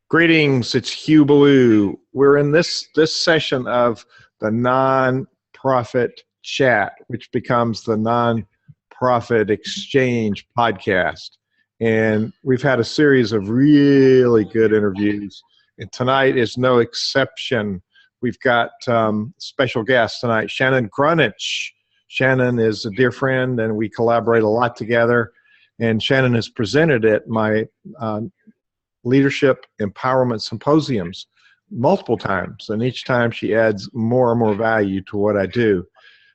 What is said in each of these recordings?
Greetings, it's Hugh Ballou. We're in this session of the Nonprofit Chat, which becomes the Nonprofit Exchange podcast. And we've had a series of really good interviews, and tonight is no exception. We've got special guests tonight, Shannon Gronich. Shannon is a dear friend, and we collaborate a lot together. And Shannon has presented at my Leadership Empowerment Symposiums multiple times, and each time she adds more and more value to what I do.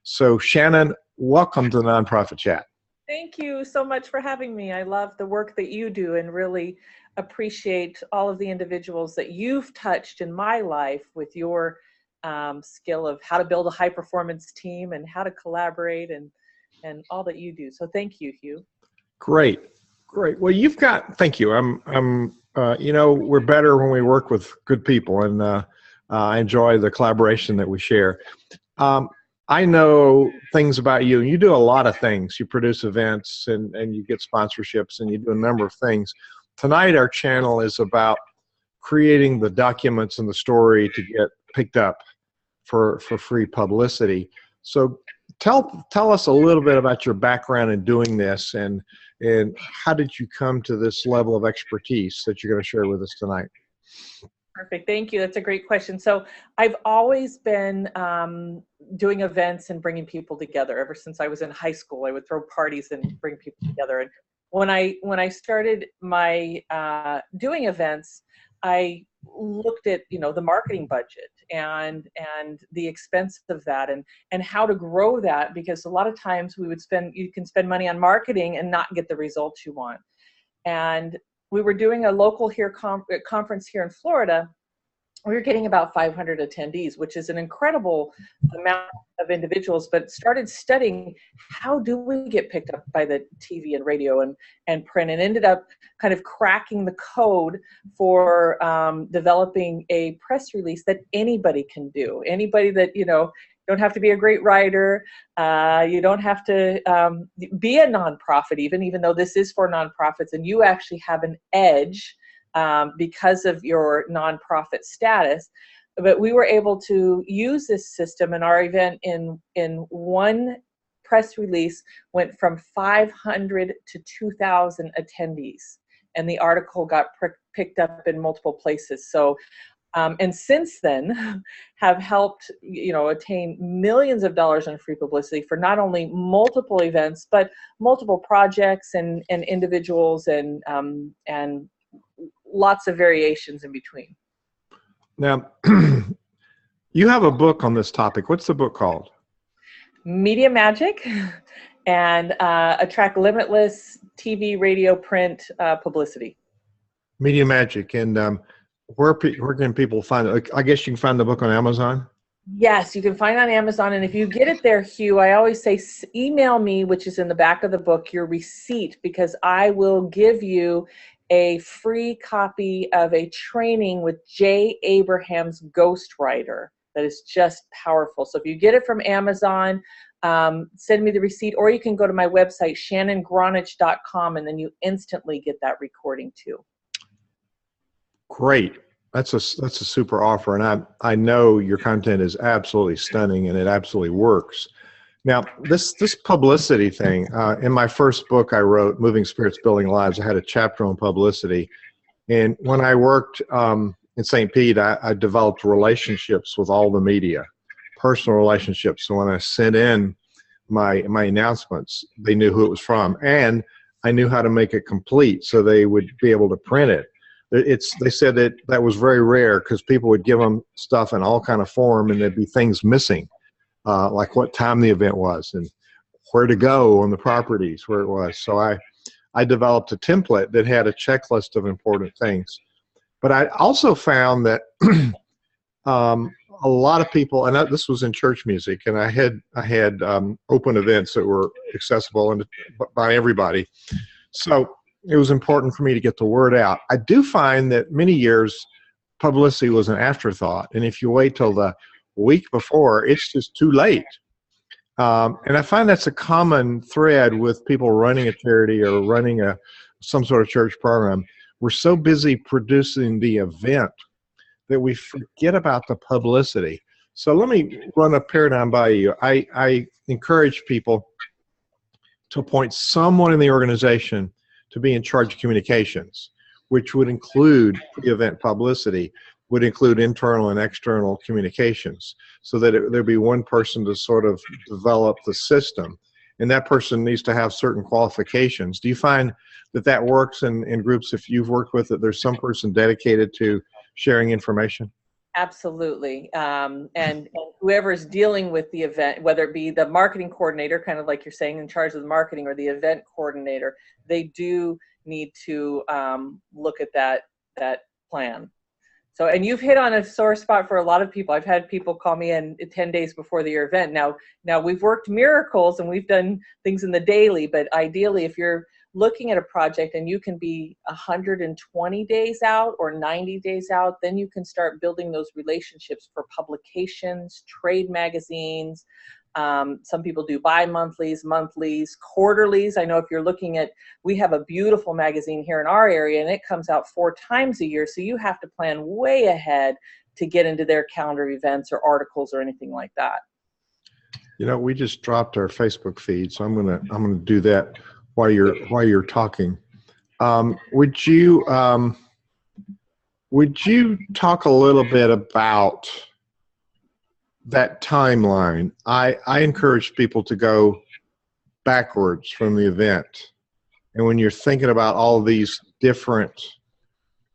So Shannon, welcome to the Nonprofit Chat. Thank you so much for having me. I love the work that you do and really appreciate all of the individuals that you've touched in my life with your skill of how to build a high-performance team and how to collaborate and all that you do. So thank you, Hugh. Great. Well, you've got, thank you. We're better when we work with good people, and I enjoy the collaboration that we share. I know things about you, and you do a lot of things. You produce events, and you get sponsorships, and you do a number of things. Tonight, our channel is about creating the documents and the story to get picked up for free publicity. So tell us a little bit about your background in doing this, and how did you come to this level of expertise that you're going to share with us tonight? Perfect. Thank you. That's a great question. So I've always been doing events and bringing people together. Ever since I was in high school, I would throw parties and bring people together. And when I started my doing events, I looked at the marketing budget and the expense of that and how to grow that, because a lot of times you can spend money on marketing and not get the results you want. And we were doing a local conference here in Florida. We were getting about 500 attendees, which is an incredible amount of individuals, but started studying how do we get picked up by the TV and radio and print, and ended up kind of cracking the code for developing a press release that anybody can do. Anybody that, you don't have to be a great writer. You don't have to be a nonprofit even though this is for nonprofits, and you actually have an edge because of your nonprofit status. But we were able to use this system, and our event in one press release went from 500 to 2,000 attendees, and the article got picked up in multiple places. So and since then have helped attain millions of dollars in free publicity for not only multiple events but multiple projects and individuals and lots of variations in between. Now, you have a book on this topic. What's the book called? Media Magic, and Attract Limitless TV, Radio, Print, Publicity. Media Magic. And where can people find it? I guess you can find the book on Amazon? Yes, you can find it on Amazon. And if you get it there, Hugh, I always say email me, which is in the back of the book, your receipt, because I will give you a free copy of a training with Jay Abraham's ghostwriter that is just powerful. So if you get it from Amazon, send me the receipt, or you can go to my website, shannongronich.com, and then you instantly get that recording too. Great. That's a super offer, and I know your content is absolutely stunning, and it absolutely works. Now, this publicity thing, in my first book I wrote, Moving Spirits, Building Lives, I had a chapter on publicity. And when I worked in St. Pete, I developed relationships with all the media, personal relationships. So when I sent in my announcements, they knew who it was from. And I knew how to make it complete so they would be able to print it. They said that was very rare because people would give them stuff in all kind of form and there'd be things missing. Like what time the event was and where to go on the properties where it was. So I developed a template that had a checklist of important things. But I also found that a lot of people, and this was in church music, and I had open events that were accessible by everybody. So it was important for me to get the word out. I do find that many years publicity was an afterthought, and if you wait till the week before, it's just too late. And I find that's a common thread with people running a charity or running some sort of church program. we're so busy producing the event that we forget about the publicity. So let me run a paradigm by you. I encourage people to appoint someone in the organization to be in charge of communications, which would include pre-event publicity, would include internal and external communications, so that there'd be one person to sort of develop the system. And that person needs to have certain qualifications. Do you find that that works in groups, if you've worked with it, there's some person dedicated to sharing information? Absolutely. And whoever's dealing with the event, whether it be the marketing coordinator, kind of like you're saying, in charge of the marketing, or the event coordinator, they do need to look at that plan. So, and you've hit on a sore spot for a lot of people. I've had people call me in 10 days before the event. Now we've worked miracles and we've done things in the daily, but ideally, if you're looking at a project and you can be 120 days out or 90 days out, then you can start building those relationships for publications, trade magazines. Some people do bi-monthlies, monthlies, quarterlies. I know if you're looking at, we have a beautiful magazine here in our area and it comes out 4 times a year. So you have to plan way ahead to get into their calendar events or articles or anything like that. You know, we just dropped our Facebook feed, so I'm gonna do that while you're talking. Would you talk a little bit about that timeline? I encourage people to go backwards from the event. And when you're thinking about all these different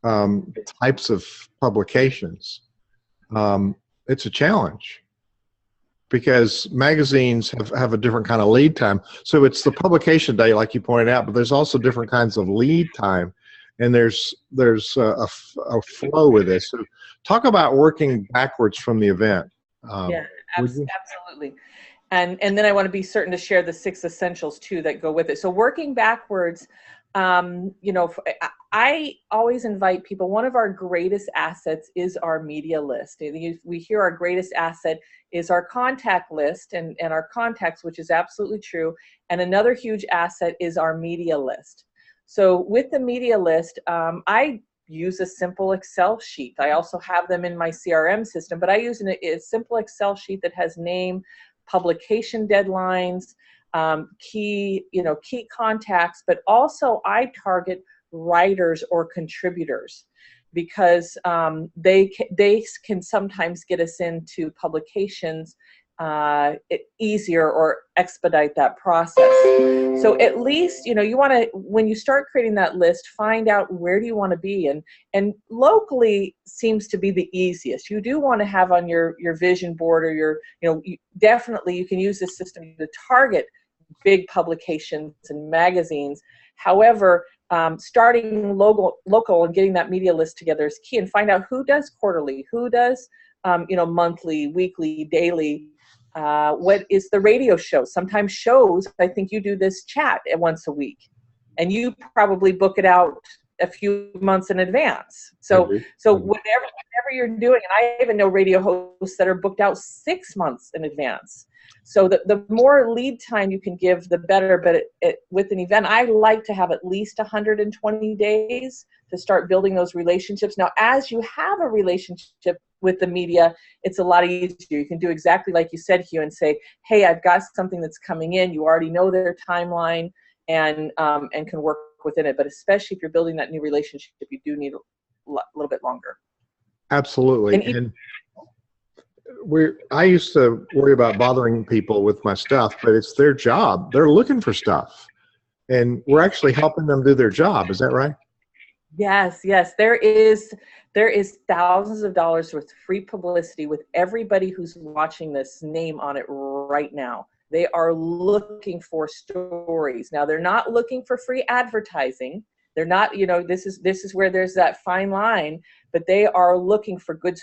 types of publications, it's a challenge, because magazines have a different kind of lead time. So it's the publication day, like you pointed out, but there's also different kinds of lead time, and there's a flow with this. So talk about working backwards from the event. Yeah, absolutely. And then I want to be certain to share the 6 essentials too that go with it. So working backwards, you know, I always invite people, one of our greatest assets is our media list. We hear our greatest asset is our contact list and our contacts, which is absolutely true. And another huge asset is our media list. So with the media list, I use a simple Excel sheet. I also have them in my CRM system, but I use a simple Excel sheet that has name, publication deadlines, key contacts, but also I target writers or contributors, because they can sometimes get us into publications easier or expedite that process. So at least, you know, you want to, when you start creating that list, find out where do you want to be, and locally seems to be the easiest. You do want to have on your vision board or your, you know, definitely you can use this system to target big publications and magazines. However, starting local and getting that media list together is key, and find out who does quarterly, who does monthly, weekly, daily. What is the radio show? Sometimes shows, I think you do this chat once a week, and you probably book it out a few months in advance. So whatever you're doing, and I even know radio hosts that are booked out 6 months in advance. So the more lead time you can give, the better. But with an event, I like to have at least 120 days to start building those relationships. Now, as you have a relationship with the media, it's a lot easier. You can do exactly like you said, Hugh, and say, hey, I've got something that's coming in. You already know their timeline and can work within it. But especially if you're building that new relationship, you do need a little bit longer. Absolutely. And I used to worry about bothering people with my stuff, but it's their job. They're looking for stuff, and we're actually helping them do their job. Is that right? Yes. There is thousands of dollars worth of free publicity with everybody who's watching this name on it right now. They are looking for stories. Now, they're not looking for free advertising. They're not, you know, this is where there's that fine line, but they are looking for good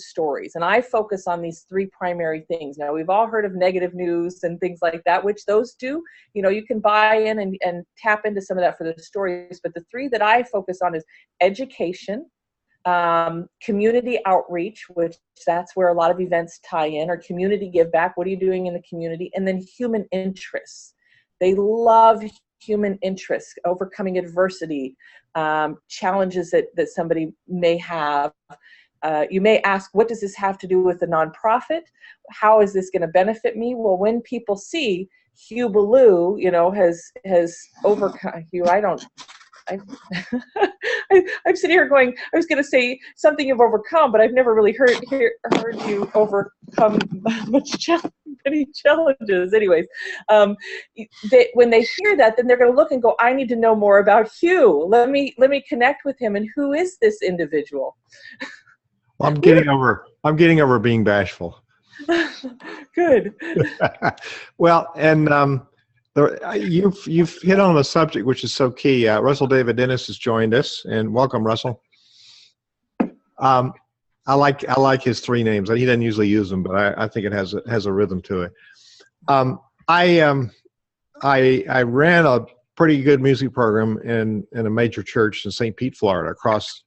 stories. And I focus on these 3 primary things. Now, we've all heard of negative news and things like that, which those do, you know, you can buy in and tap into some of that for the stories. But the 3 that I focus on is education, community outreach, which that's where a lot of events tie in, or community give back. What are you doing in the community? And then human interests. They love human interests, overcoming adversity, challenges that somebody may have. You may ask, what does this have to do with the nonprofit? How is this going to benefit me? Well, when people see Hugh Ballou, has overcome Hugh, I'm sitting here going, I was going to say something you've overcome, but I've never really heard you overcome many challenges. Anyways, when they hear that, then they're going to look and go, I need to know more about Hugh. Let me connect with him. And who is this individual? Well, I'm getting over being bashful. Good. Well, and you've hit on a subject which is so key. Russell David Dennis has joined us, and welcome, Russell. I like his three names. He doesn't usually use them, but I think it has a rhythm to it. I ran a pretty good music program in a major church in St. Pete, Florida, across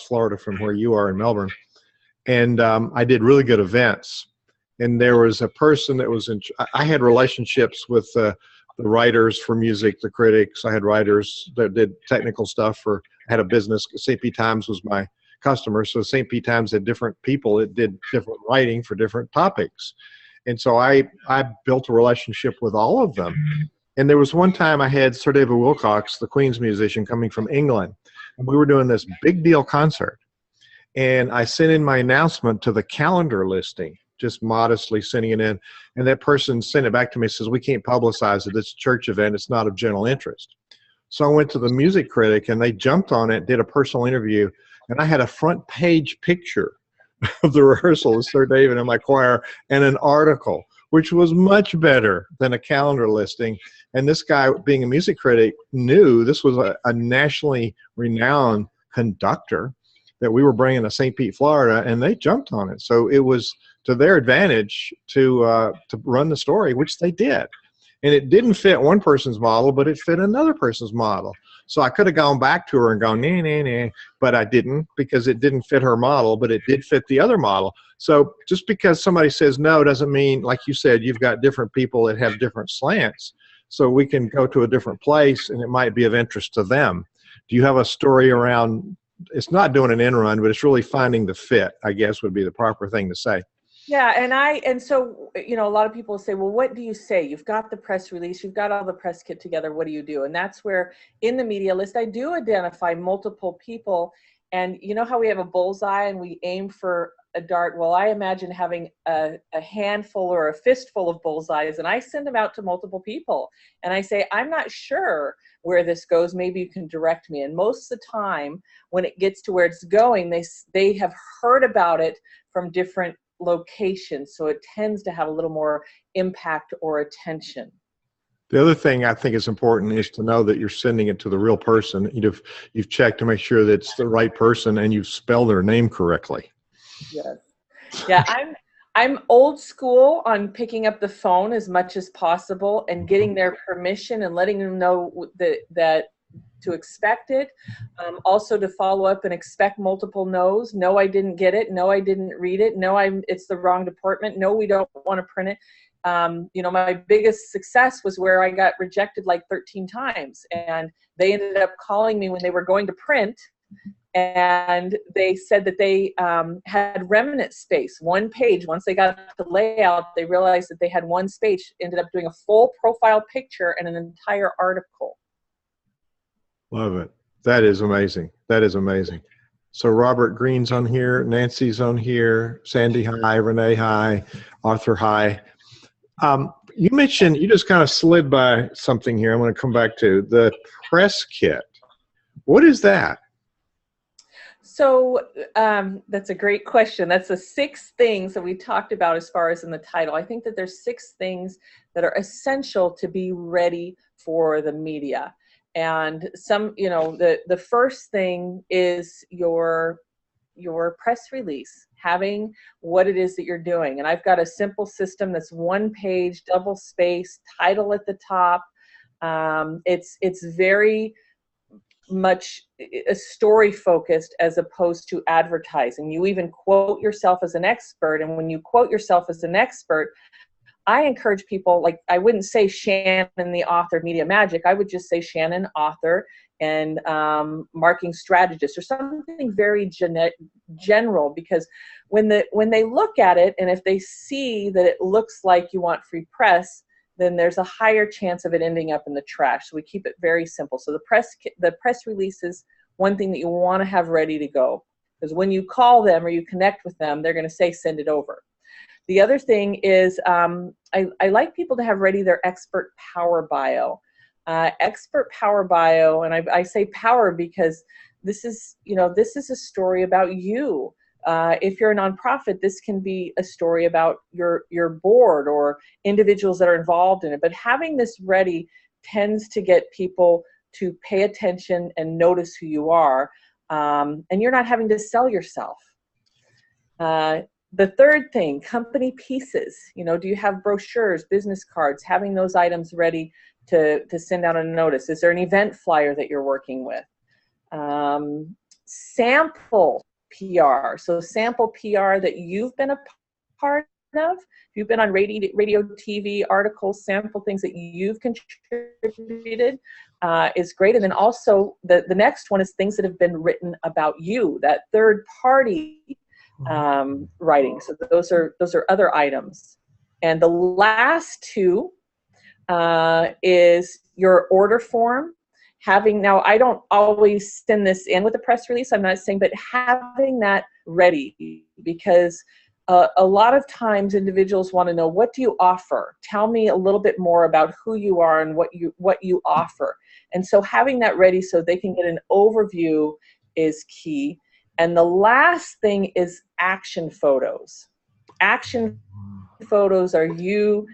Florida from where you are in Melbourne, and I did really good events. And there was a person that was I had relationships with the writers for music, the critics. I had writers that did technical stuff I had a business. St. Pete Times was my customer. So St. Pete Times had different people that did different writing for different topics. And so I built a relationship with all of them. And there was one time I had Sir David Wilcox, the Queen's musician, coming from England. And we were doing this big deal concert. And I sent in my announcement to the calendar listing, just modestly sending it in. And that person sent it back to me and says, we can't publicize it. It's a church event. It's not of general interest. So I went to the music critic, and they jumped on it, did a personal interview. And I had a front page picture of the rehearsal of Sir David and my choir and an article, which was much better than a calendar listing. And this guy, being a music critic, knew this was a nationally renowned conductor that we were bringing to St. Pete, Florida, and they jumped on it. So it was to their advantage to run the story, which they did. And it didn't fit one person's model, but it fit another person's model. So I could have gone back to her and gone, nah, but I didn't, because it didn't fit her model, but it did fit the other model. So just because somebody says no doesn't mean, like you said, you've got different people that have different slants. So we can go to a different place, and it might be of interest to them. Do you have a story around, it's not doing an end run, but it's really finding the fit, I guess would be the proper thing to say. Yeah, and so, a lot of people say, well, what do you say? You've got the press release, you've got all the press kit together, what do you do? And that's where in the media list, I do identify multiple people. And you know how we have a bullseye and we aim for a dart? Well, I imagine having a handful or a fistful of bullseyes, and I send them out to multiple people. And I say, I'm not sure where this goes. Maybe you can direct me. And most of the time, when it gets to where it's going, they have heard about it from different locations, so it tends to have a little more impact or attention. The other thing I think is important is to know that you're sending it to the real person. You've checked to make sure that it's the right person and you've spelled their name correctly. Yes. Yeah, I'm old school on picking up the phone as much as possible and getting their permission and letting them know that to expect it. Also to follow up and expect multiple no's. No, I didn't get it. No, I didn't read it. No, it's the wrong department. No, we don't want to print it. My biggest success was where I got rejected like 13 times, and they ended up calling me when they were going to print, and they said that they had remnant space, one page. Once they got the layout, they realized that they had one space, ended up doing a full profile picture and an entire article. Love it. That is amazing. That is amazing. So Robert Green's on here, Nancy's on here, Sandy, hi, Renee, hi, Arthur, hi. You mentioned, you just kind of slid by something here I'm going to come back to, the press kit. What is that? So that's a great question. That's the 6 things that we talked about as far as in the title. I think that there's 6 things that are essential to be ready for the media. And the first thing is your press release, having what it is that you're doing. And I've got a simple system that's 1 page, double space, title at the top. It's very much a story focused as opposed to advertising. You even quote yourself as an expert. And when you quote yourself as an expert, I encourage people, like, I wouldn't say Shannon, the author of Media Magic. I would just say Shannon, author, and marketing strategist, or something very general, because when they look at it, and if they see that it looks like you want free press, then there's a higher chance of it ending up in the trash. So we keep it very simple. So the press release is one thing that you want to have ready to go, because when you call them or you connect with them, they're going to say, send it over. The other thing is I like people to have ready their expert power bio. Expert power bio, and I say power because this is a story about you. If you're a nonprofit, this can be a story about your board or individuals that are involved in it. But having this ready tends to get people to pay attention and notice who you are, and you're not having to sell yourself. The third thing, company pieces. Do you have brochures, business cards, having those items ready to send out a notice? Is there an event flyer that you're working with? Sample PR. So sample PR that you've been a part of. You've been on radio, TV, articles, sample things that you've contributed is great. And then also the next one is things that have been written about you, that third party writing. So those are other items. And the last two is your order form. Now, I don't always send this in with a press release, I'm not saying, but having that ready, because a lot of times individuals want to know, what do you offer? Tell me a little bit more about who you are and what you offer. And so having that ready so they can get an overview is key. And the last thing is action photos. Action photos are you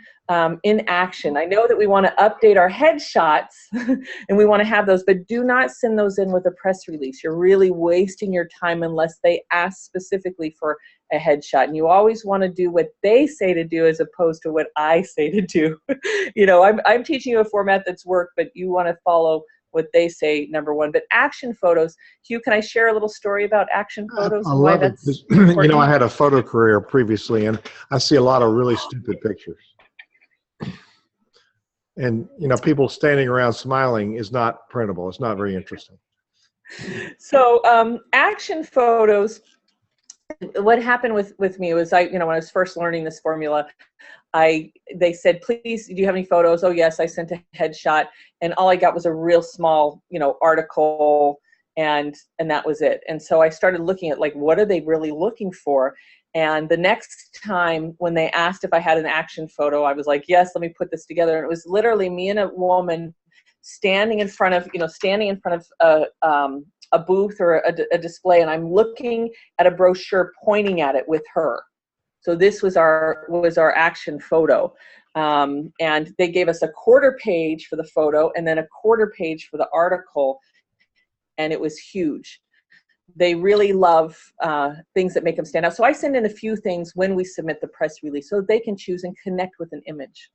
in action. I know that we want to update our headshots and we want to have those, but do not send those in with a press release. You're really wasting your time unless they ask specifically for a headshot. And you always want to do what they say to do as opposed to what I say to do. I'm teaching you a format that's worked, but you want to follow what they say, number one. But action photos, Hugh, can I share a little story about action photos? I love it. I had a photo career previously, and I see a lot of really stupid pictures. And, people standing around smiling is not printable. It's not very interesting. So action photos, what happened with me was when I was first learning this formula, they said, please, do you have any photos? Oh, yes, I sent a headshot. And all I got was a real small, article, and that was it. And so I started looking at, what are they really looking for? And the next time when they asked if I had an action photo, I was like, yes, let me put this together. And it was literally me and a woman standing in front of a booth or a display, and I'm looking at a brochure pointing at it with her. So this was our action photo. And they gave us a quarter page for the photo and then a quarter page for the article. And it was huge. They really love things that make them stand out. So I send in a few things when we submit the press release so they can choose and connect with an image.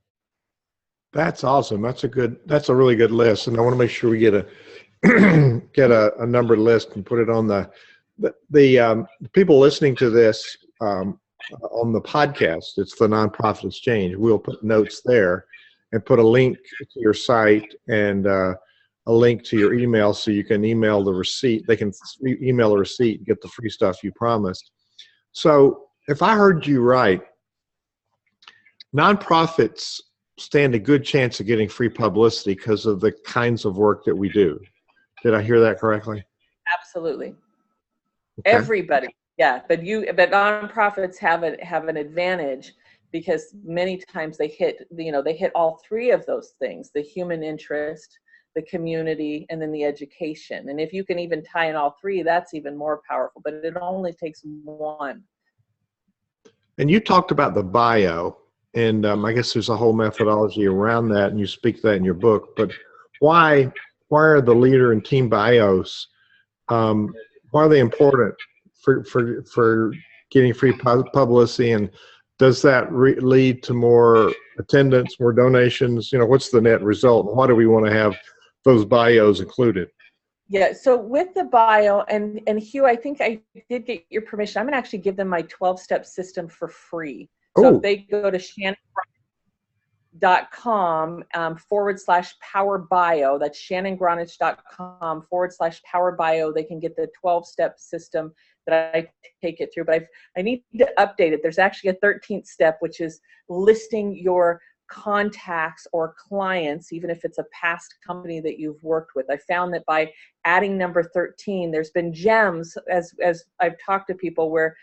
That's awesome. That's a really good list. And I want to make sure we get a numbered list and put it on the people listening to this on the podcast. It's the Nonprofit Exchange. We'll put notes there and put a link to your site and a link to your email so you can email the receipt. They can email a receipt and get the free stuff you promised. So if I heard you right, nonprofits stand a good chance of getting free publicity because of the kinds of work that we do. Did I hear that correctly? Absolutely. Okay. Everybody. Yeah, but nonprofits have an advantage because many times they hit all three of those things: the human interest, the community, and then the education. And if you can even tie in all three, that's even more powerful, but it only takes one. And you talked about the bio, and I guess there's a whole methodology around that, and you speak to that in your book, but why are the leader and team bios, why are they important for getting free publicity, and does that lead to more attendance, more donations? What's the net result, and why do we want to have those bios included? Yeah, so with the bio, and Hugh, I think I did get your permission. I'm going to actually give them my 12-step system for free. So if they go to Shannon, Power Bio. That's shannongronich.com/Power Bio. They can get the 12-step system that I take it through. But I need to update it. There's actually a 13th step, which is listing your contacts or clients, even if it's a past company that you've worked with. I found that by adding number 13, there's been gems as I've talked to people where,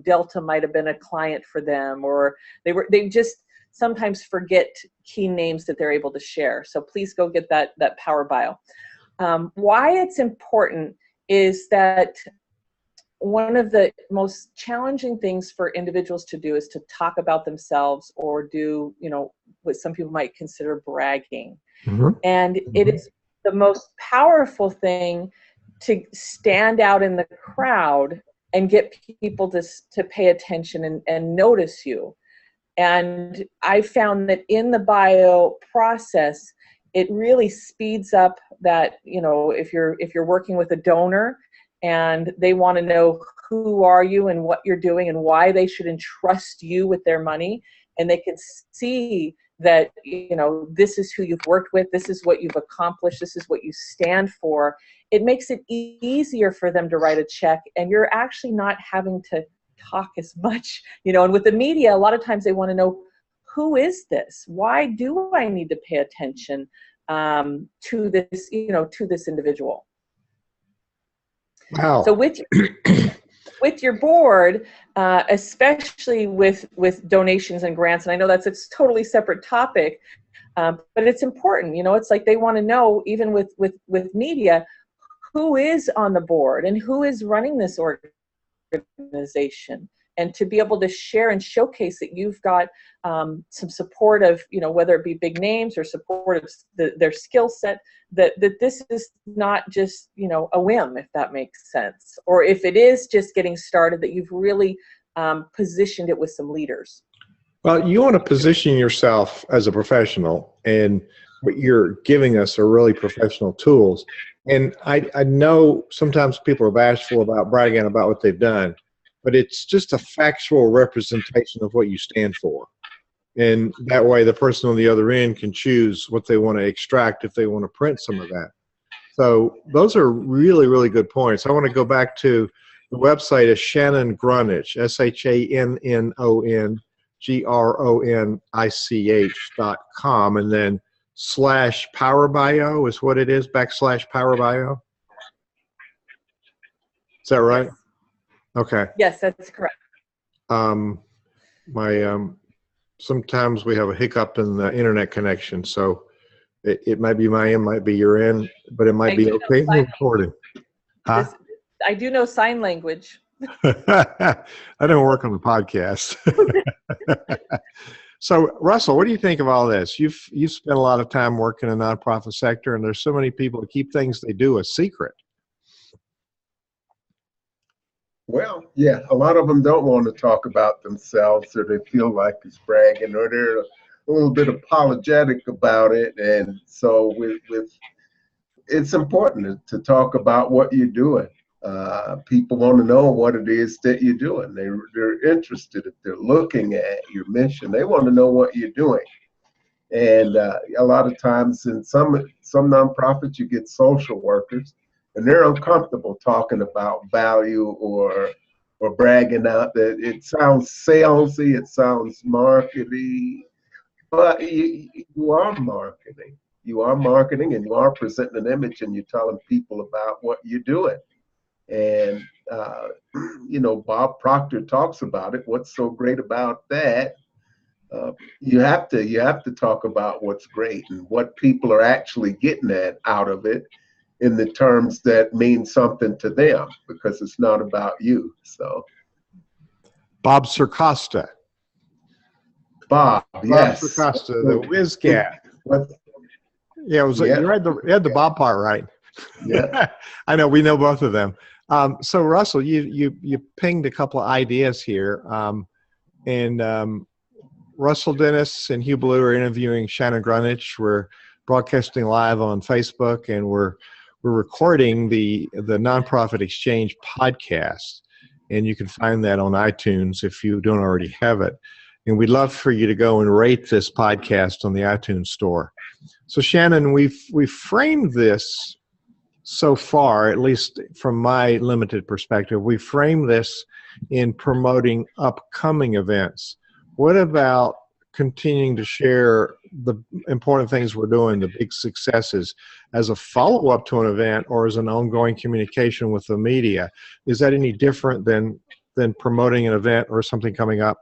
Delta might have been a client for them, or they just sometimes forget key names that they're able to share. So please go get that Power Bio. Why it's important is that one of the most challenging things for individuals to do is to talk about themselves or do, what some people might consider bragging. Mm-hmm. And it is the most powerful thing to stand out in the crowd and get people to pay attention and notice you. And I found that in the bio process, it really speeds up that, if you're working with a donor and they want to know who are you and what you're doing and why they should entrust you with their money, and they can see that, this is who you've worked with, this is what you've accomplished, this is what you stand for, it makes it easier for them to write a check, and you're actually not having to talk as much, and with the media, a lot of times they want to know, who is this? Why do I need to pay attention to this, to this individual? Wow. So with your board, especially with donations and grants, and I know that's a totally separate topic, but it's important. It's like they want to know, even with media, who is on the board and who is running this organization, and to be able to share and showcase that you've got some support of, whether it be big names or support of their skill set, that this is not just, a whim, if that makes sense. Or if it is just getting started, that you've really positioned it with some leaders. Well, you want to position yourself as a professional, and what you're giving us are really professional tools. And I know sometimes people are bashful about bragging about what they've done, but it's just a factual representation of what you stand for. And that way the person on the other end can choose what they want to extract if they want to print some of that. So those are really, really good points. I want to go back to the website is Shannon Gronich, ShannonGronich.com, and then /Power Bio is what it is, /Power Bio. Is that right? Yes. Okay. Yes, that's correct. Sometimes we have a hiccup in the internet connection, so it might be my end, might be your end, but it might be okay in the recording. Huh? I do know sign language. I don't work on the podcast. So, Russell, what do you think of all this? You've spent a lot of time working in the nonprofit sector, and there's so many people that keep things they do a secret. Well, yeah, a lot of them don't want to talk about themselves, or they feel like it's bragging, or they're a little bit apologetic about it. And so it's important to talk about what you're doing. People want to know what it is that you're doing. They're interested. If they're looking at your mission, they want to know what you're doing. And a lot of times in some nonprofits, you get social workers, and they're uncomfortable talking about value or bragging out. That it sounds salesy, it sounds marketing, but you are marketing. You are marketing, and you are presenting an image, and you're telling people about what you're doing. And Bob Proctor talks about it. What's so great about that? You have to talk about what's great and what people are actually getting out of it, in the terms that mean something to them, because it's not about you. So, Bob Circosta. Bob, yes. Bob Circosta, the whiz cat. Yeah, you had the Bob part right. Yeah. I know, we know both of them. So Russell, you pinged a couple of ideas here, and Russell Dennis and Hugh Blue are interviewing Shannon Gronich. We're broadcasting live on Facebook, and we're recording the Nonprofit Exchange podcast, and you can find that on iTunes if you don't already have it. And we'd love for you to go and rate this podcast on the iTunes store. So Shannon, we've framed this so far, at least from my limited perspective, we frame this in promoting upcoming events. What about continuing to share the important things we're doing, the big successes, as a follow-up to an event or as an ongoing communication with the media? Is that any different than promoting an event or something coming up?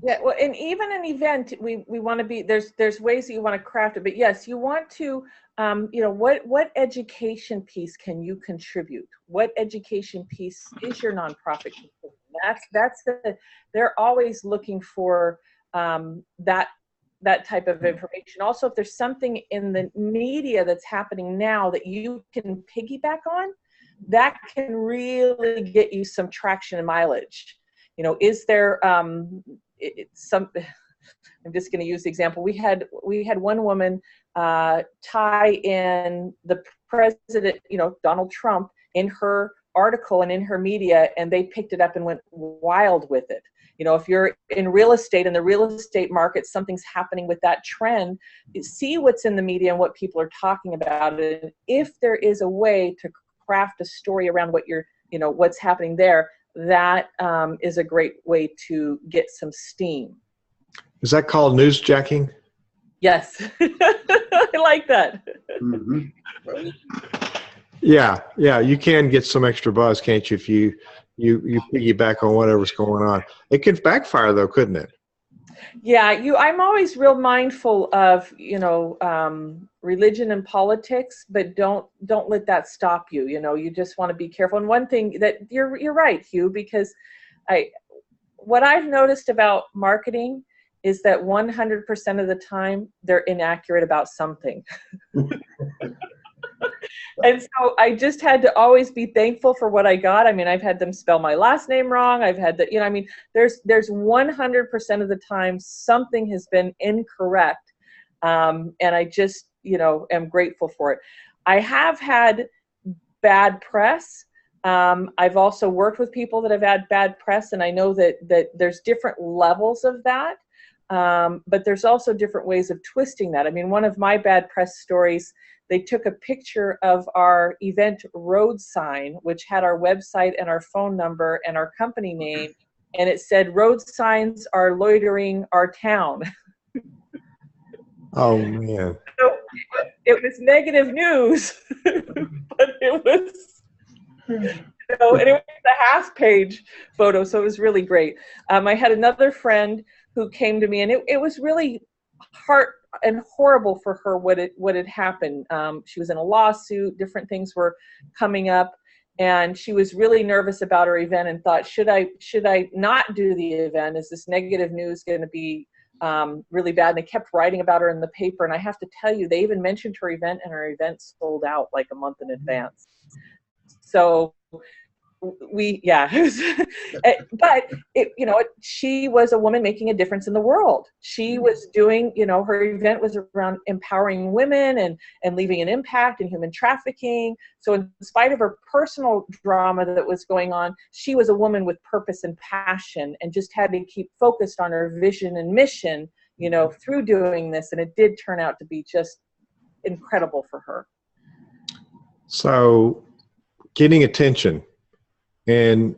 Yeah, well, and even an event, we want to be, there's ways that you want to craft it, but yes, you want to, what education piece can you contribute? What education piece is your nonprofit contributing? They're always looking for that type of information. Also, if there's something in the media that's happening now that you can piggyback on, that can really get you some traction and mileage. Is there I'm just going to use the example. We had one woman tie in the president, Donald Trump, in her article and in her media, and they picked it up and went wild with it. If you're in real estate, in the real estate market, something's happening with that trend, see what's in the media and what people are talking about. And if there is a way to craft a story around what's happening there, that is a great way to get some steam. Is that called newsjacking? Yes. I like that. Mm-hmm. Yeah, you can get some extra buzz, can't you, if you piggyback on whatever's going on. It could backfire though, couldn't it? Yeah, I'm always real mindful of, religion and politics, but don't let that stop you. You just want to be careful. And one thing that you're right, Hugh, because what I've noticed about marketing is that 100% of the time they're inaccurate about something. And so I just had to always be thankful for what I got. I mean, I've had them spell my last name wrong. I've had that, there's 100% of the time something has been incorrect. And I just, am grateful for it. I have had bad press. I've also worked with people that have had bad press, and I know that there's different levels of that. But there's also different ways of twisting that. I mean, one of my bad press stories, they took a picture of our event road sign, which had our website and our phone number and our company name, and it said, "Road signs are loitering our town." Oh, man. So it was negative news, but it was, and it was a half-page photo, so it was really great. I had another friend who came to me, and it was really hard and horrible for her what had happened. She was in a lawsuit, different things were coming up, and she was really nervous about her event and thought, should I not do the event? Is this negative news going to be really bad? And they kept writing about her in the paper, and I have to tell you, they even mentioned her event, and her event sold out like a month in advance. So but she was a woman making a difference in the world. She was doing, her event was around empowering women and leaving an impact in human trafficking. So in spite of her personal drama that was going on, she was a woman with purpose and passion, and just had to keep focused on her vision and mission, through doing this. And it did turn out to be just incredible for her. So getting attention and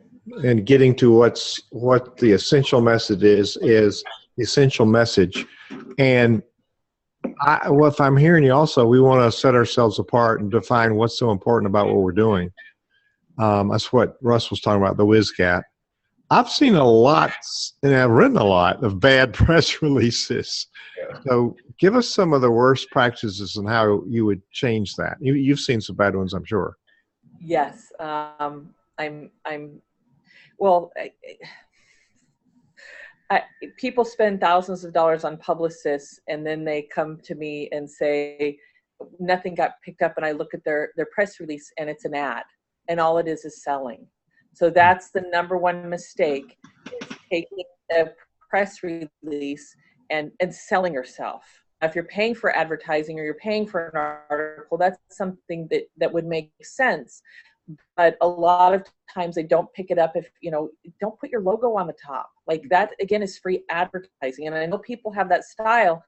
getting to what the essential message is the essential message. And if I'm hearing you also, we want to set ourselves apart and define what's so important about what we're doing. That's what Russ was talking about, the WizCat. I've seen a lot, and I've written a lot of bad press releases. So give us some of the worst practices and how you would change that. You've seen some bad ones, I'm sure. Yes. People spend thousands of dollars on publicists, and then they come to me and say nothing got picked up, and I look at their press release and it's an ad, and all it is selling. So that's the number one mistake, is taking a press release and selling yourself. If you're paying for advertising or you're paying for an article, that's something that would make sense. but a lot of times they don't pick it up if, don't put your logo on the top. Like that, again, is free advertising. And I know people have that style,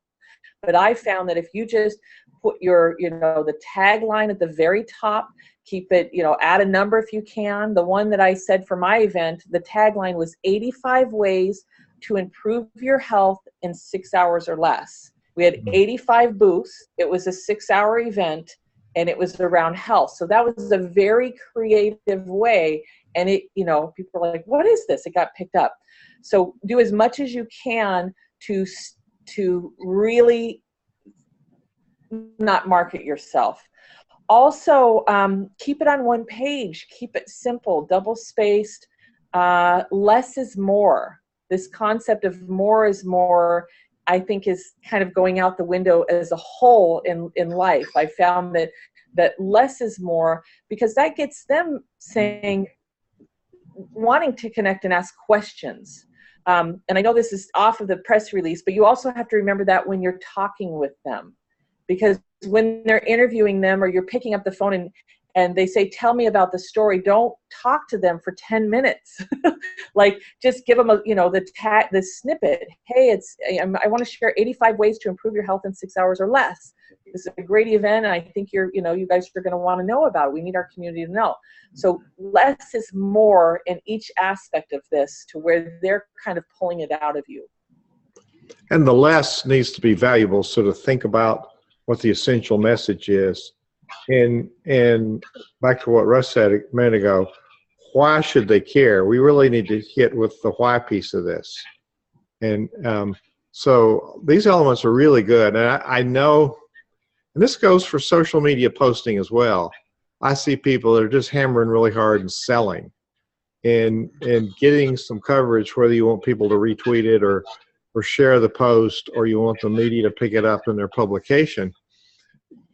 but I found that if you just put your, the tagline at the very top, keep it, add a number if you can. The one that I said for my event, the tagline was 85 ways to improve your health in 6 hours or less. We had 85 booths. It was a 6-hour event, and it was around health. So that was a very creative way. And it, people are like, what is this? It got picked up. So do as much as you can to really not market yourself. Also, keep it on one page. Keep it simple, double-spaced. Less is more. This concept of more is more, I think, is kind of going out the window as a whole in life. I found that less is more, because that gets them wanting to connect and ask questions. And I know this is off of the press release, but you also have to remember that when you're talking with them, because when they're interviewing them or you're picking up the phone and they say, tell me about the story, don't talk to them for 10 minutes. Like, just give them the snippet. Hey, I want to share 85 ways to improve your health in 6 hours or less. This is a great event, and I think you guys are going to want to know about it. We need our community to know. So less is more in each aspect of this, to where they're kind of pulling it out of you. And the less needs to be valuable. So to think about what the essential message is. And back to what Russ said a minute ago, why should they care? We really need to hit with the why piece of this. And so these elements are really good. And I know, and this goes for social media posting as well. I see people that are just hammering really hard and selling and getting some coverage, whether you want people to retweet it or share the post, or you want the media to pick it up in their publication.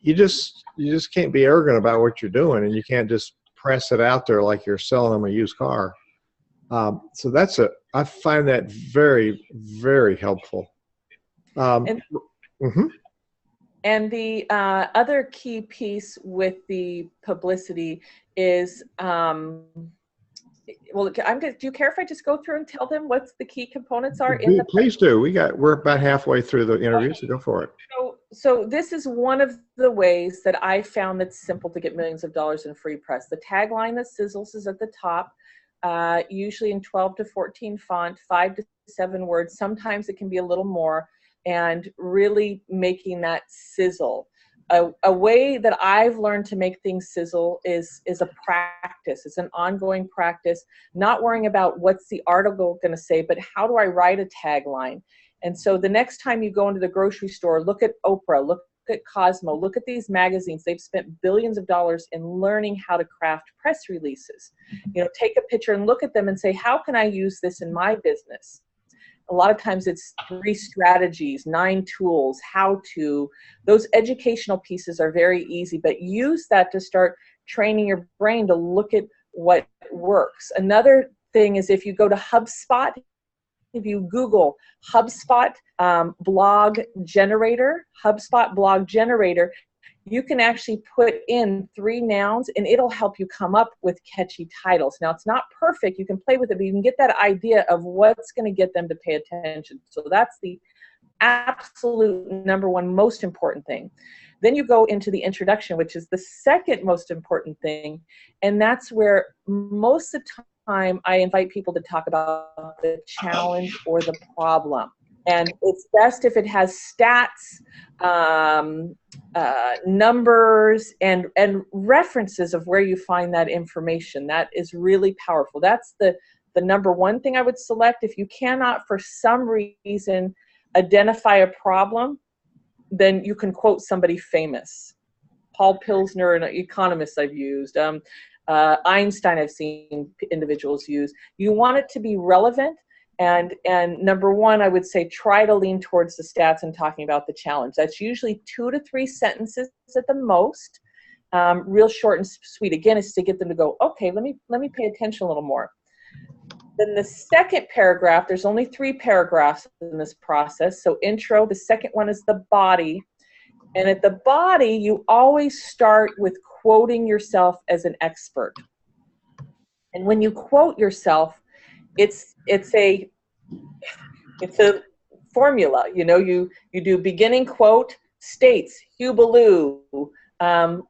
You just can't be arrogant about what you're doing, and you can't just press it out there like you're selling them a used car. So I find that very, very helpful. And the other key piece with the publicity is, do you care if I just go through and tell them what the key components are? Please do. We're about halfway through the interview, so go for it. So this is one of the ways that I found that's simple to get millions of dollars in free press. The tagline that sizzles is at the top, usually in 12 to 14 font, 5 to 7 words. Sometimes it can be a little more, and really making that sizzle. A way that I've learned to make things sizzle is a practice. It's an ongoing practice, not worrying about what's the article going to say, but how do I write a tagline? And so the next time you go into the grocery store, look at Oprah, look at Cosmo, look at these magazines. They've spent billions of dollars in learning how to craft press releases. Take a picture and look at them and say, how can I use this in my business? A lot of times it's 3 strategies, 9 tools, how to. Those educational pieces are very easy, but use that to start training your brain to look at what works. Another thing is, if you go to Hubspot, if you Google HubSpot blog generator, HubSpot blog generator, you can actually put in 3 nouns and it'll help you come up with catchy titles. Now, it's not perfect. You can play with it, but you can get that idea of what's going to get them to pay attention. So that's the absolute number one most important thing. Then you go into the introduction, which is the second most important thing. And that's where most of the time I invite people to talk about the challenge or the problem. And it's best if it has stats, numbers, and references of where you find that information. That is really powerful. That's the number one thing I would select. If you cannot, for some reason, identify a problem, then you can quote somebody famous. Paul Pilsner, an economist I've used. Einstein, I've seen individuals use. You want it to be relevant. And number one, I would say try to lean towards the stats and talking about the challenge. That's usually 2 to 3 sentences at the most, real short and sweet. Again, it's to get them to go, okay, let me pay attention a little more. Then the second paragraph, there's only 3 paragraphs in this process. So intro, the second one is the body. And at the body, you always start with quoting yourself as an expert. And when you quote yourself, it's a formula. You know, you do beginning quote, states, Hugh Ballou,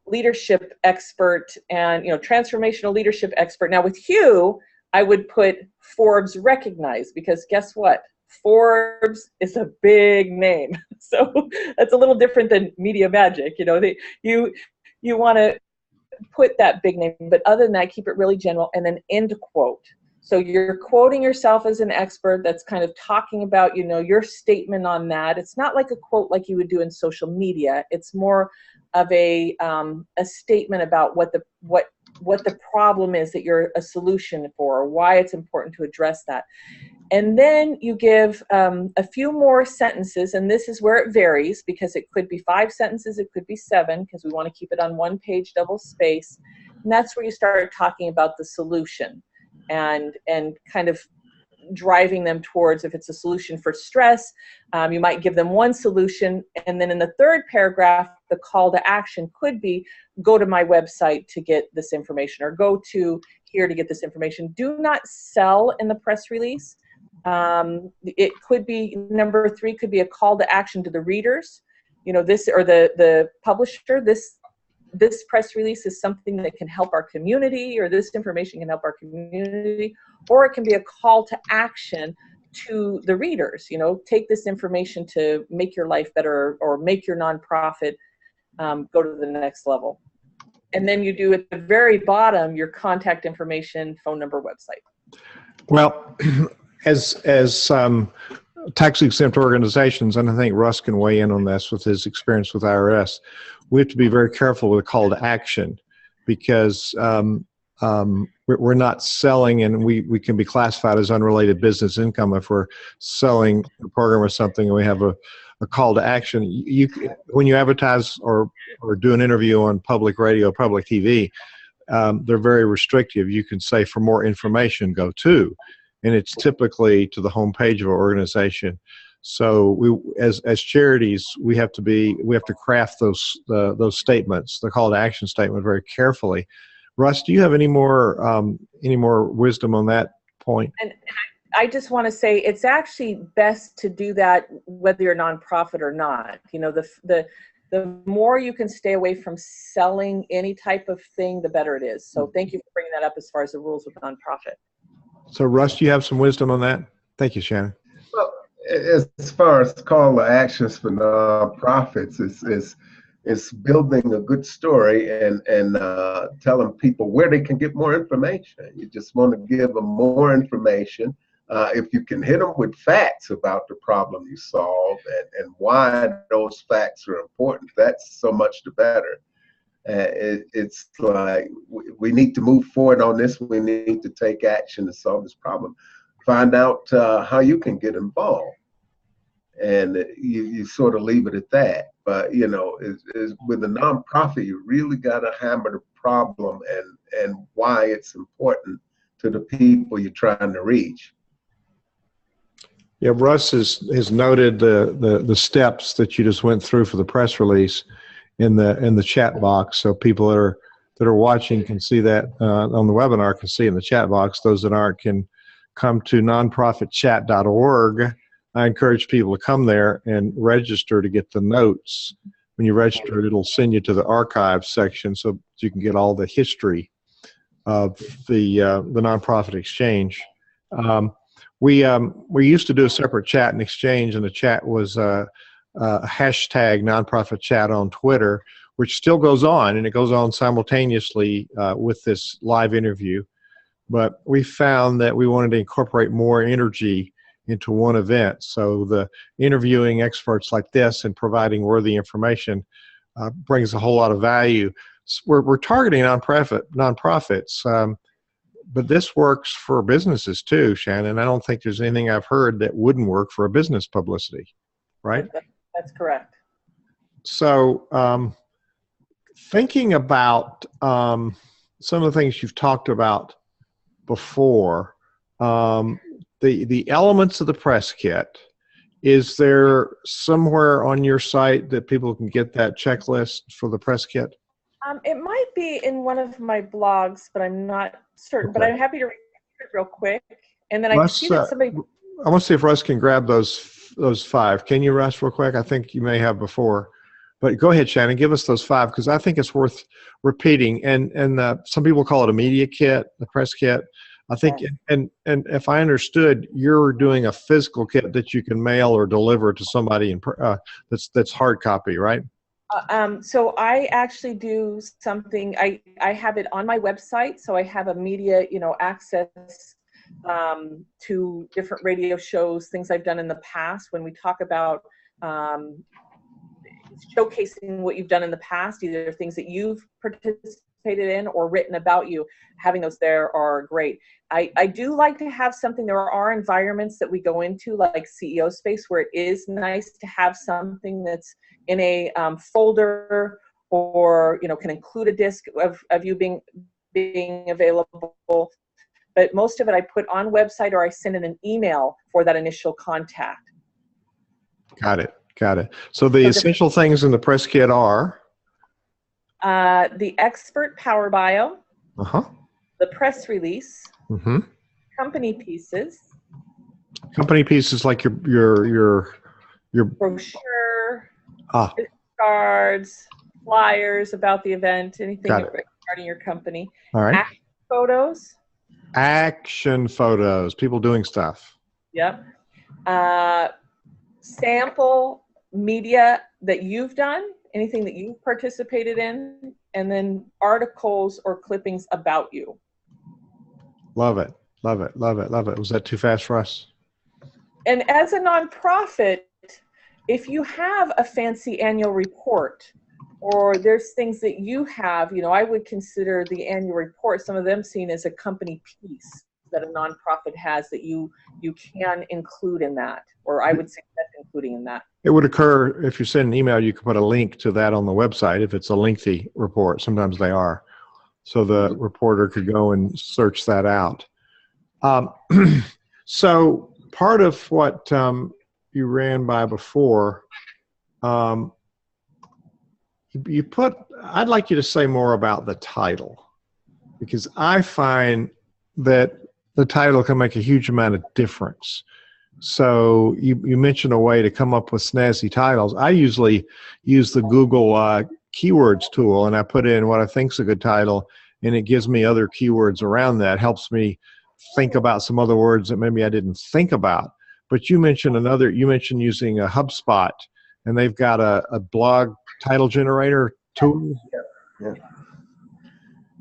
leadership expert, and, you know, transformational leadership expert. Now with Hugh, I would put Forbes recognized, because guess what? Forbes is a big name. So that's a little different than Media Magic. You know, you want to put that big name, but other than that, keep it really general, and then end quote. So you're quoting yourself as an expert that's kind of talking about, you know, your statement on that. It's not like a quote like you would do in social media. It's more of a statement about what the problem is that you're a solution for, or why it's important to address that. And then you give a few more sentences, and this is where it varies, because it could be 5 sentences, it could be 7, because we want to keep it on 1 page, double space. And that's where you start talking about the solution and kind of driving them towards, if it's a solution for stress, you might give them one solution. And then in the 3rd paragraph, the call to action could be, go to my website to get this information, or go to here to get this information. Do not sell in the press release. It could be, number 3 could be a call to action to the readers. You know, this, or the publisher, this press release is something that can help our community, or this information can help our community, or it can be a call to action to the readers. You know, take this information to make your life better, or make your nonprofit go to the next level. And then you do at the very bottom your contact information, phone number, website. Well, as tax-exempt organizations, and I think Russ can weigh in on this with his experience with IRS, we have to be very careful with a call to action, because we're not selling, and we can be classified as unrelated business income if we're selling a program or something and we have a call to action. When you advertise or do an interview on public radio, public TV, they're very restrictive. You can say, for more information, go to, and it's typically to the homepage of our organization. So we, as charities, we have to craft those statements, the call to action statement, very carefully. Russ, do you have any more wisdom on that point? And I just want to say, it's actually best to do that whether you're a nonprofit or not. You know, the more you can stay away from selling any type of thing, the better it is. So thank you for bringing that up as far as the rules with nonprofit. So Russ, do you have some wisdom on that? Thank you, Shannon. Well, as far as call to actions for nonprofits, is building a good story and telling people where they can get more information. You just want to give them more information. If you can hit them with facts about the problem you solve and why those facts are important, that's so much the better. It's like, we need to move forward on this. We need to take action to solve this problem. Find out how you can get involved. And you sort of leave it at that. But, you know, with a nonprofit, you really got to hammer the problem and why it's important to the people you're trying to reach. Yeah, Russ has noted the steps that you just went through for the press release in the chat box, so people that are watching can see that on the webinar, can see in the chat box. Those that aren't can come to nonprofitchat.org. I encourage people to come there and register to get the notes. When you register, it'll send you to the archives section so you can get all the history of the nonprofit exchange. We used to do a separate chat and exchange, and the chat was hashtag nonprofit chat on Twitter, which still goes on, and it goes on simultaneously with this live interview. But we found that we wanted to incorporate more energy into one event. So the interviewing experts like this and providing worthy information brings a whole lot of value. So we're targeting nonprofits, but this works for businesses too, Shannon. I don't think there's anything I've heard that wouldn't work for a business publicity, right? That's correct. So thinking about some of the things you've talked about before, the elements of the press kit, is there somewhere on your site that people can get that checklist for the press kit? It might be in one of my blogs, but I'm not certain. But Okay. I'm happy to read it real quick. And then I Russ, see that somebody. I want to see if Russ can grab those 5. Can you, Russ, real quick? I think you may have before. But go ahead, Shannon, give us those 5, because I think it's worth repeating. And some people call it a media kit, the press kit. I think, and if I understood, you're doing a physical kit that you can mail or deliver to somebody that's hard copy, right? So I actually do something. I have it on my website, so I have a media, access to different radio shows, things I've done in the past. When we talk about showcasing what you've done in the past, either things that you've participated in or written about you, having those there are great. I do like to have something. There are environments that we go into, like CEO space, where it is nice to have something that's in a folder, or can include a disc of you being available. But most of it I put on website, or I send in an email for that initial contact. Got it. So the essential things in the press kit are? The expert power bio, the press release, company pieces. Company pieces like your brochure, cards, flyers about the event, anything regarding your company. All right. Action photos. Action photos, people doing stuff. Yep. Sample media that you've done, anything that you've participated in, and then articles or clippings about you. Love it. Was that too fast for us? And as a nonprofit, if you have a fancy annual report, or there's things that you have, I would consider the annual report, some of them seen as a company piece that a nonprofit has that you can include in that, or I would suggest including in that. It would occur if you send an email, you could put a link to that on the website if it's a lengthy report. Sometimes they are. So the reporter could go and search that out. So part of what you ran by before, I'd like you to say more about the title, because I find that the title can make a huge amount of difference. So you mentioned a way to come up with snazzy titles. I usually use the Google keywords tool, and I put in what I think is a good title, and it gives me other keywords around that. Helps me think about some other words that maybe I didn't think about. But you mentioned using a Hubspot, and they've got a blog title generator tool.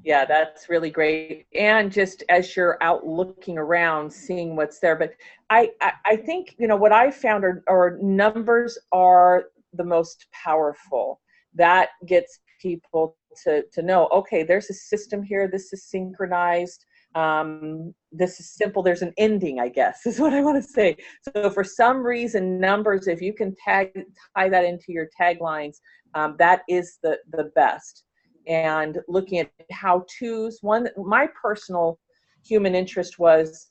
Yeah, that's really great. And just as you're out looking around, seeing what's there. But I think, what I found are numbers are the most powerful. That gets people to know, okay, there's a system here. This is synchronized. This is simple. There's an ending, I guess, is what I want to say. So for some reason, numbers, if you can tie that into your taglines, that is the best. And looking at how-tos, my personal human interest was,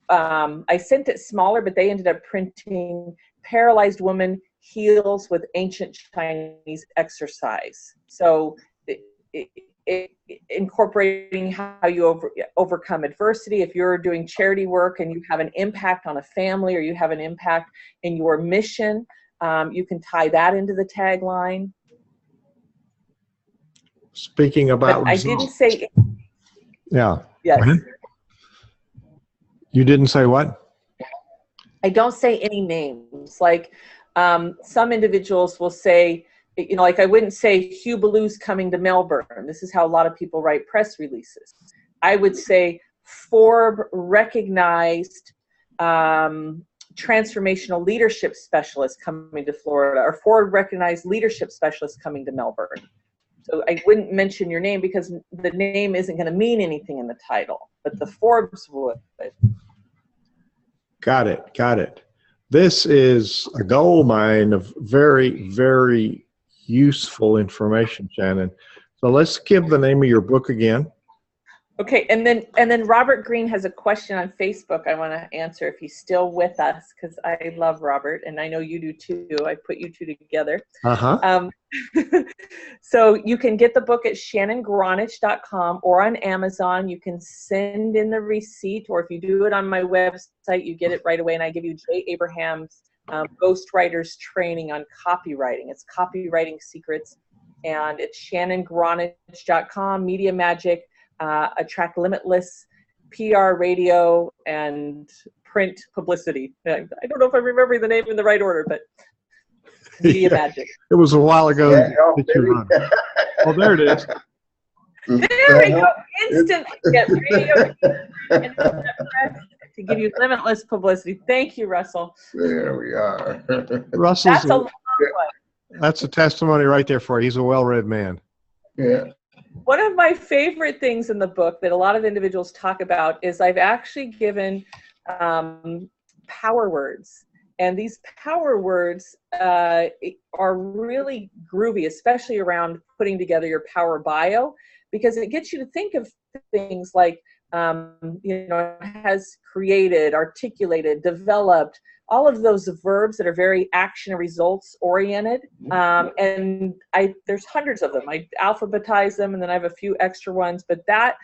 I sent it smaller, but they ended up printing Paralyzed Woman Heals with Ancient Chinese Exercise. So incorporating how you overcome adversity. If you're doing charity work and you have an impact on a family, or you have an impact in your mission, you can tie that into the tagline. Speaking about I didn't say. Yeah. Yes. You didn't say what? I don't say any names. Like some individuals will say, like I wouldn't say Hugh Ballew's coming to Melbourne. This is how a lot of people write press releases. I would say Forbes recognized transformational leadership specialist coming to Florida, or Forbes recognized leadership specialist coming to Melbourne. So I wouldn't mention your name because the name isn't going to mean anything in the title, but the Forbes would. Got it. This is a gold mine of very, very useful information, Shannon. So let's give the name of your book again. Okay, and then Robert Greene has a question on Facebook I want to answer if he's still with us, because I love Robert, and I know you do too. I put you two together. Uh-huh. So you can get the book at shannongronich.com or on Amazon. You can send in the receipt, or if you do it on my website, you get it right away, and I give you Jay Abraham's Ghostwriters Training on Copywriting. It's Copywriting Secrets, and it's shannongronich.com, Media Magic, attract Limitless, PR, radio, and print publicity. I don't know if I'm remembering the name in the right order, but Media Magic. It was a while ago that you run. Oh, there it is. There we go. Instantly get radio and to give you limitless publicity. Thank you, Russell. There we are. Russell's That's a long one. That's a testimony right there for you. He's a well-read man. Yeah. One of my favorite things in the book that a lot of individuals talk about is I've actually given power words. And these power words are really groovy, especially around putting together your power bio, because it gets you to think of things like, has created, articulated, developed, all of those verbs that are very action and results oriented. And there's hundreds of them. I alphabetize them, and then I have a few extra ones. But that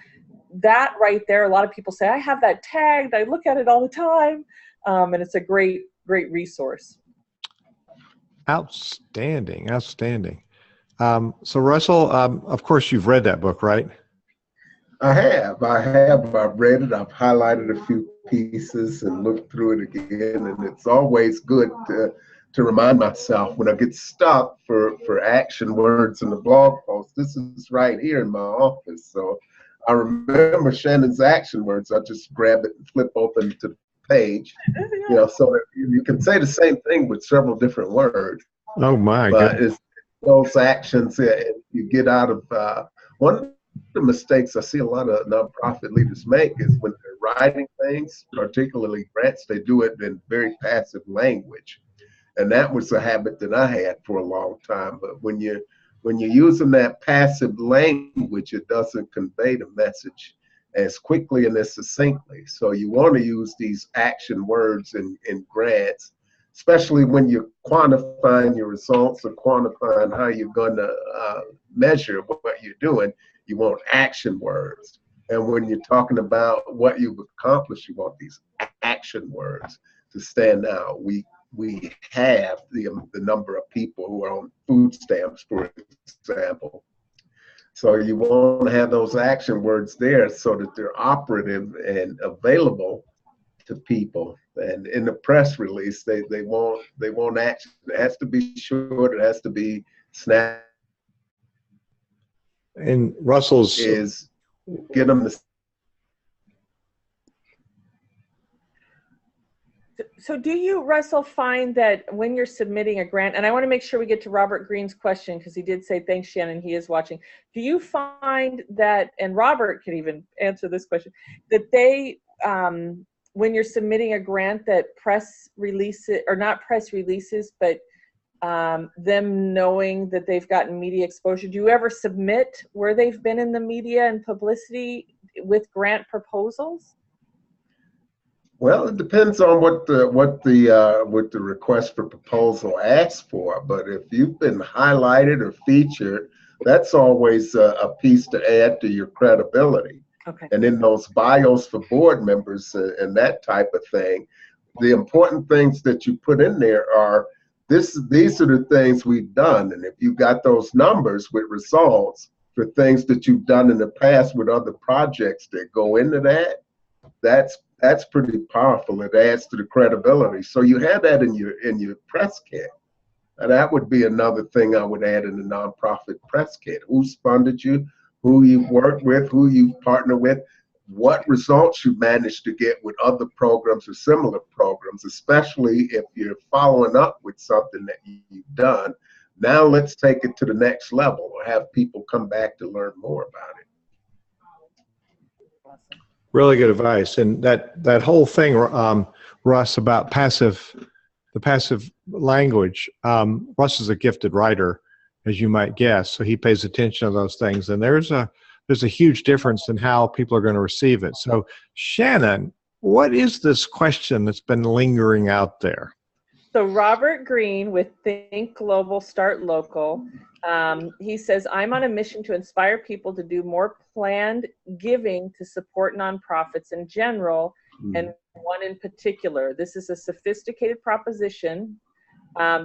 right there, a lot of people say, I have that tagged. I look at it all the time. And it's a great resource. Outstanding. So Russell, of course you've read that book, right? I have. I've read it. I've highlighted a few pieces and looked through it again. And it's always good to remind myself when I get stuck for action words in the blog post. This is right here in my office. So I remember Shannon's action words. I just grab it and flip open to the page. So that you can say the same thing with several different words. Oh my But goodness. it's those actions you get out of one of the mistakes I see a lot of nonprofit leaders make is when they're writing things, particularly grants, they do it in very passive language. And that was a habit that I had for a long time. But when you're using that passive language, it doesn't convey the message as quickly and as succinctly. So you want to use these action words in grants, especially when you're quantifying your results or quantifying how you're going to measure what you're doing. You want action words. And when you're talking about what you've accomplished, you want these action words to stand out. We have the number of people who are on food stamps, for example. So you want to have those action words there so that they're operative and available to people. And in the press release, they want action. It has to be short. It has to be snap. And Russell's is get them to. So do you, Russell, find that when you're submitting a grant, and I want to make sure we get to Robert Greene's question because he did say, thanks, Shannon, he is watching. Do you find that, and Robert could even answer this question, that they, when you're submitting a grant, that press releases, or not press releases, but them knowing that they've gotten media exposure, do you ever submit where they've been in the media and publicity with grant proposals? Well, it depends on what the request for proposal asks for. But if you've been highlighted or featured, that's always a piece to add to your credibility. Okay. And in those bios for board members and that type of thing, the important things that you put in there are these are the things we've done. And if you got those numbers with results for things that you've done in the past with other projects that go into that, that's pretty powerful. It adds to the credibility. So you have that in your press kit. And that would be another thing I would add in the nonprofit press kit. Who's funded you, who you've worked with, who you've partnered with, what results you managed to get with other programs or similar programs, especially if you're following up with something that you've done. Now let's take it to the next level or have people come back to learn more about it. really good advice. And that whole thing, Russ, about the passive language, Russ is a gifted writer, as you might guess, so he pays attention to those things. And there's a there's a huge difference in how people are going to receive it. So, Shannon, what is this question that's been lingering out there? So Robert Greene with Think Global, Start Local, he says, I'm on a mission to inspire people to do more planned giving to support nonprofits in general, and one in particular. This is a sophisticated proposition.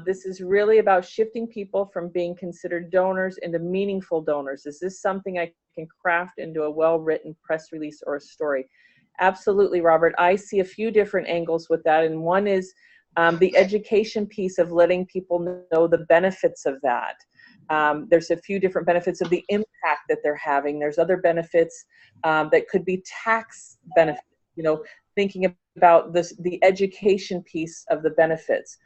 This is really about shifting people from being considered donors into meaningful donors. Is this something I can craft into a well-written press release or a story? Absolutely, Robert. I see a few different angles with that, and one is the education piece of letting people know the benefits of that. There's a few different benefits of the impact that they're having. There's other benefits that could be tax benefits, thinking about the education piece of the benefits.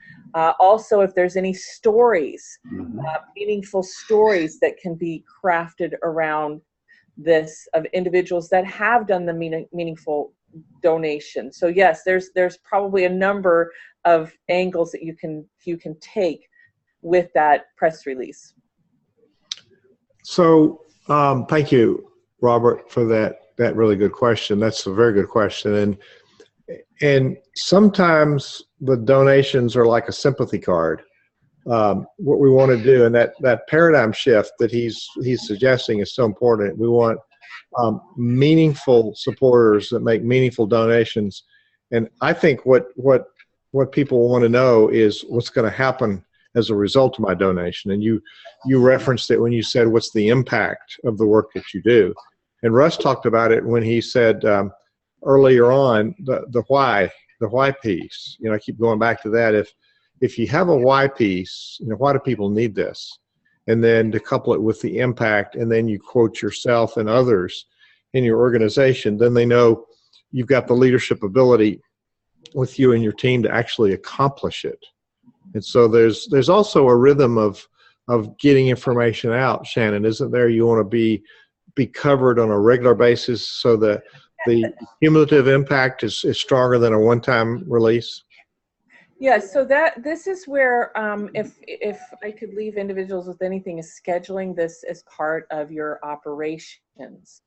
Also, if there's any stories, meaningful stories that can be crafted around this of individuals that have done the meaningful donation. So yes, there's probably a number of angles that you can take with that press release. So thank you, Robert, for that really good question. That's a very good question. And sometimes the donations are like a sympathy card. What we want to do, and that paradigm shift that he's suggesting is so important. We want meaningful supporters that make meaningful donations. And I think what people want to know is what's going to happen as a result of my donation. And you referenced it when you said, what's the impact of the work that you do? And Russ talked about it when he said earlier on, the why piece. I keep going back to that. If you have a why piece, why do people need this? And then to couple it with the impact, and then you quote yourself and others in your organization, then they know you've got the leadership ability with you and your team to actually accomplish it. And so there's also a rhythm of getting information out, Shannon, isn't there? You want to be covered on a regular basis so that the cumulative impact is stronger than a one-time release. Yeah, so this is where if I could leave individuals with anything, is scheduling this as part of your operations,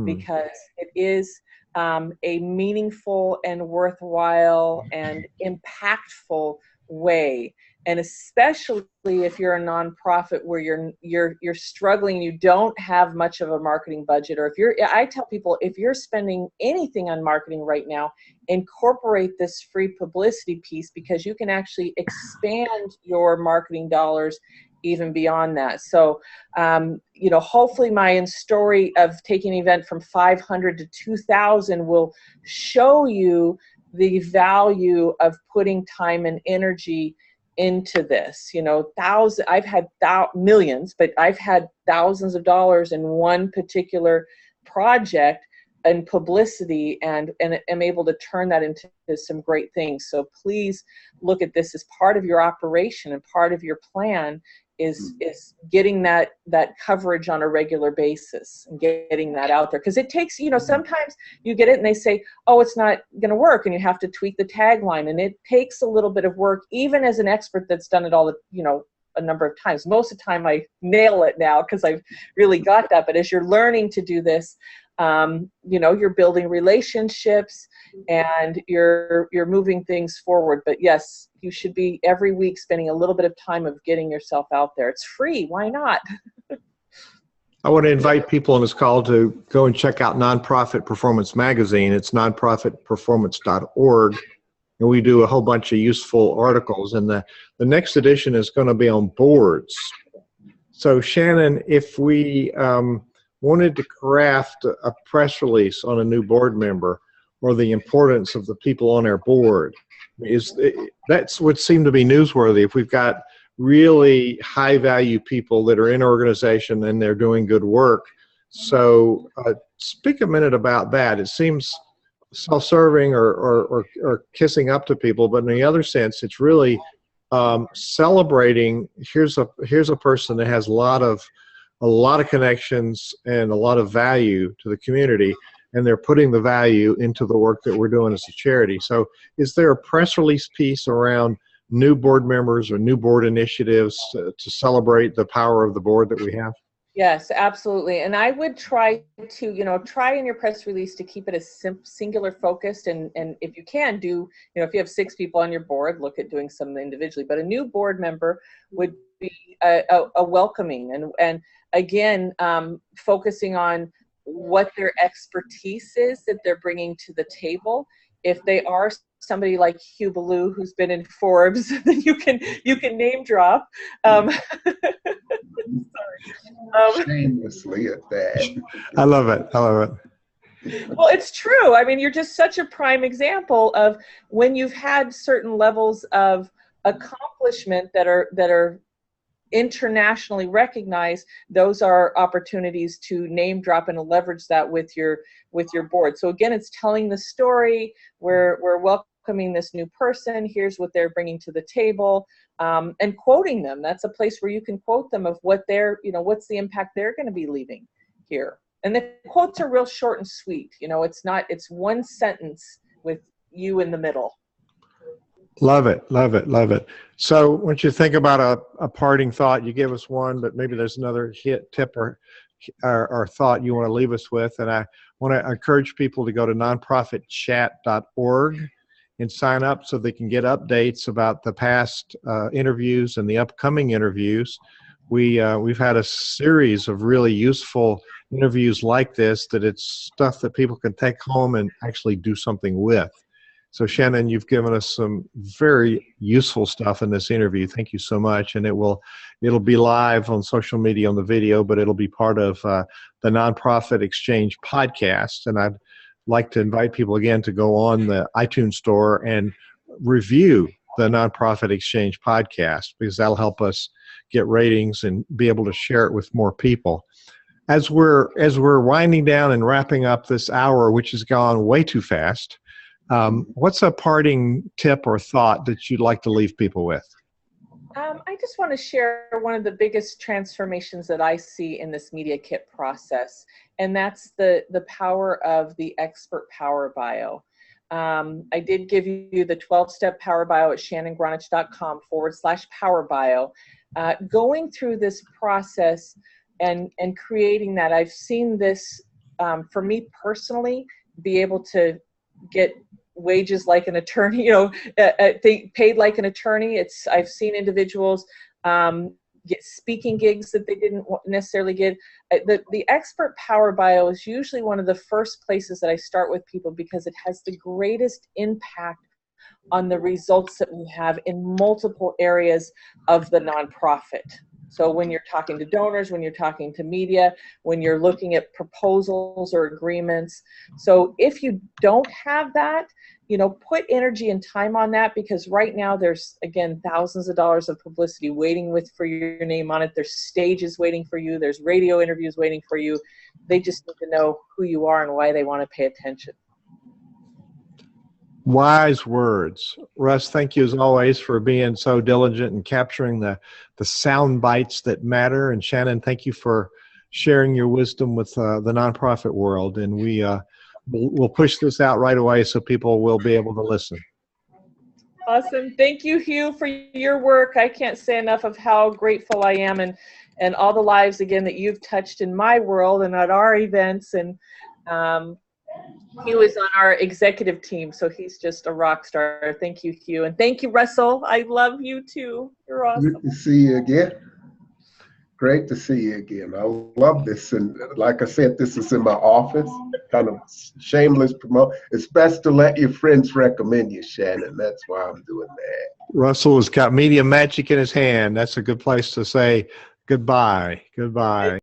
because it is a meaningful and worthwhile and impactful way. And especially if you're a nonprofit where you're struggling, you don't have much of a marketing budget, or I tell people, if you're spending anything on marketing right now, incorporate this free publicity piece, because you can actually expand your marketing dollars even beyond that. So, hopefully my story of taking an event from 500 to 2,000 will show you the value of putting time and energy into this. I've had millions, but I've had thousands of dollars in one particular project and publicity, and am able to turn that into some great things. So please look at this as part of your operation, and part of your plan is getting that coverage on a regular basis and getting that out there. Because it takes, sometimes you get it and they say, oh, it's not going to work, and you have to tweak the tagline, and it takes a little bit of work, even as an expert that's done it all a number of times. Most of the time I nail it now because I've really got that. But as you're learning to do this, you're building relationships and you're moving things forward. But yes, you should be every week spending a little bit of time of getting yourself out there. It's free. Why not? I want to invite people on this call to go and check out Nonprofit Performance Magazine. It's nonprofitperformance.org. And we do a whole bunch of useful articles. And the next edition is going to be on boards. So Shannon, if we wanted to craft a press release on a new board member, or the importance of the people on our board, that's what seemed to be newsworthy. If we've got really high value people that are in our organization and they're doing good work. So speak a minute about that. It seems self-serving or kissing up to people, but in the other sense, it's really celebrating. Here's a person that has a lot of connections and a lot of value to the community, and they're putting the value into the work that we're doing as a charity. So is there a press release piece around new board members or new board initiatives to celebrate the power of the board that we have? Yes, absolutely. And I would try to, try in your press release to keep it as singular focused. And if you can if you have 6 people on your board, look at doing some individually. But a new board member would be a welcoming and again, focusing on what their expertise is that they're bringing to the table. If they are somebody like Hugh Ballou, who's been in Forbes, then you can name drop. Shamelessly at that. I love it. I love it. Well, it's true. I mean, you're just such a prime example of when you've had certain levels of accomplishment that are internationally recognized. Those are opportunities to name drop and leverage that with your board. So again, it's telling the story. We're welcoming this new person. Here's what they're bringing to the table, and quoting them. That's a place where you can quote them of what they're, what's the impact they're going to be leaving here. And the quotes are real short and sweet. It's one sentence with you in the middle. Love it, love it, love it. So once you think about a parting thought, you gave us one, but maybe there's another tip or thought you want to leave us with. And I want to encourage people to go to nonprofitchat.org and sign up so they can get updates about the past interviews and the upcoming interviews. We've had a series of really useful interviews like this, that it's stuff that people can take home and actually do something with. So Shannon, you've given us some very useful stuff in this interview. Thank you so much. And it'll be live on social media on the video, but it'll be part of the Nonprofit Exchange podcast. And I'd like to invite people again to go on the iTunes store and review the Nonprofit Exchange podcast, because that'll help us get ratings and be able to share it with more people. As we're winding down and wrapping up this hour, which has gone way too fast, what's a parting tip or thought that you'd like to leave people with? I just want to share one of the biggest transformations that I see in this media kit process, and that's the power of the expert power bio. I did give you the 12-step power bio at shannongronich.com/power bio. Going through this process and creating that, I've seen this, for me personally, be able to get wages like an attorney, paid like an attorney. I've seen individuals get speaking gigs that they didn't necessarily get. The expert power bio is usually one of the first places that I start with people, because it has the greatest impact on the results that we have in multiple areas of the nonprofit. So when you're talking to donors, when you're talking to media, when you're looking at proposals or agreements. So if you don't have that, put energy and time on that, because right now there's, again, thousands of dollars of publicity waiting for your name on it. There's stages waiting for you. There's radio interviews waiting for you. They just need to know who you are and why they want to pay attention. Wise words. Russ, thank you as always for being so diligent and capturing the sound bites that matter. And Shannon, thank you for sharing your wisdom with the nonprofit world. And we'll push this out right away so people will be able to listen. Awesome. Thank you, Hugh, for your work. I can't say enough of how grateful I am, and all the lives, again, that you've touched in my world and at our events. And Hugh is on our executive team, so he's just a rock star. Thank you, Hugh. And thank you, Russell. I love you too. You're awesome. Good to see you again. Great to see you again. I love this. And like I said, this is in my office, kind of shameless promote. It's best to let your friends recommend you, Shannon. That's why I'm doing that. Russell has got media magic in his hand. That's a good place to say goodbye. Goodbye.